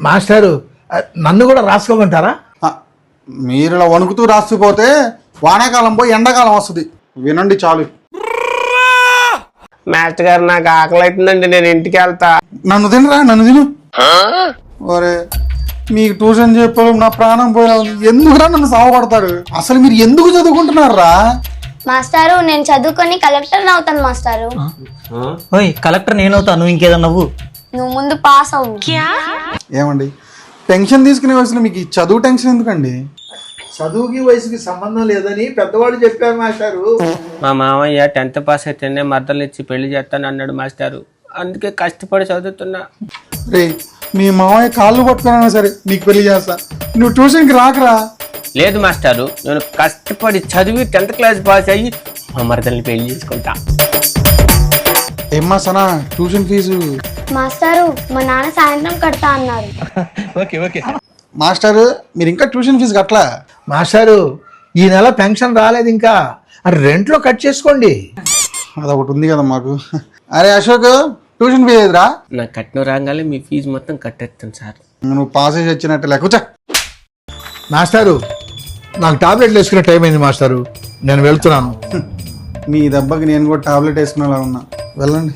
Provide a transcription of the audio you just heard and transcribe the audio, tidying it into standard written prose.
మాస్టారు నన్ను కూడా రాసుకోమంటారా? మీరు ఇలా వణుకుతూ రాసిపోతే వానాకాలం పోయి ఎండాకాలం వస్తుంది. వినండి చాలు. మాస్టర్ గారు నాకు ఆకలి అవుతుందండి, నేను ఇంటికి వెళ్తా. నన్ను తినరా, నన్ను తిను. ఒరే మీకు ట్యూషన్ చెప్పాలి నా ప్రాణం పోయినా ఎందుకురా నన్ను సావపడతారు? అసలు మీరు ఎందుకు చదువుకుంటున్నారా? మాస్టారు నేను చదువుకొని కలెక్టర్ అవుతాను మాస్టారు. ఓయ్ కలెక్టర్ నేనవుతాను, నువ్వు ఇంకేదన్నా నువ్వు ముందు పాస్ అవ్వు. ఏమండి టెన్షన్ తీసుకునే వయసులో మీకు ఈ చదువు టెన్షన్ ఎందుకండి? చదువుకి వయసుకి సంబంధం లేదని పెద్దవాళ్ళు చెప్పారు మాస్టారు. మా మామయ్య 10th పాస్ అయితేనే మద్దలు ఇచ్చి పెళ్లి చేస్తాను అన్నాడు మాస్టారు. అందుకే కష్టపడి చదువుతున్నా. రే మీ మామయ్య కాళ్ళు పట్టుకున్నా సరే నీకు పెళ్లి చేస్తా, నువ్వు ట్యూషన్కి రాకరా. లేదు మాస్టారు, నేను కష్టపడి చదివి 10th క్లాస్ పాస్ అయ్యి మా మరదల్ని పెళ్లి చేసుకుంటా. ఏమ్మా సనా ట్యూషన్ ఫీజు? మాస్టారు మా నాన్న సాయంత్రం కడతా అన్నారు. మాస్టారు మీరు ఇంకా ట్యూషన్ ఫీజు కట్టలా? మాస్టారు ఈ నెల పెన్షన్ రాలేదు ఇంకా, రెంట్లో కట్ చేసుకోండి. అదొకటి ఉంది కదా మాకు. అరే అశోక్ ట్యూషన్ ఫీజు ఎదురా? నాకు కట్నం రాగానే మీ ఫీజు మొత్తం కట్టేస్తాను సార్. నువ్వు పాస్ చేసి వచ్చినట్టు లేకుచా. మాస్టారు నాకు టాబ్లెట్లు వేసుకునే టైం అయింది మాస్టారు, నేను వెళ్తున్నాను. మీ దెబ్బకి నేను కూడా టాబ్లెట్ వేసుకునేలా ఉన్నా. వెళ్ళండి.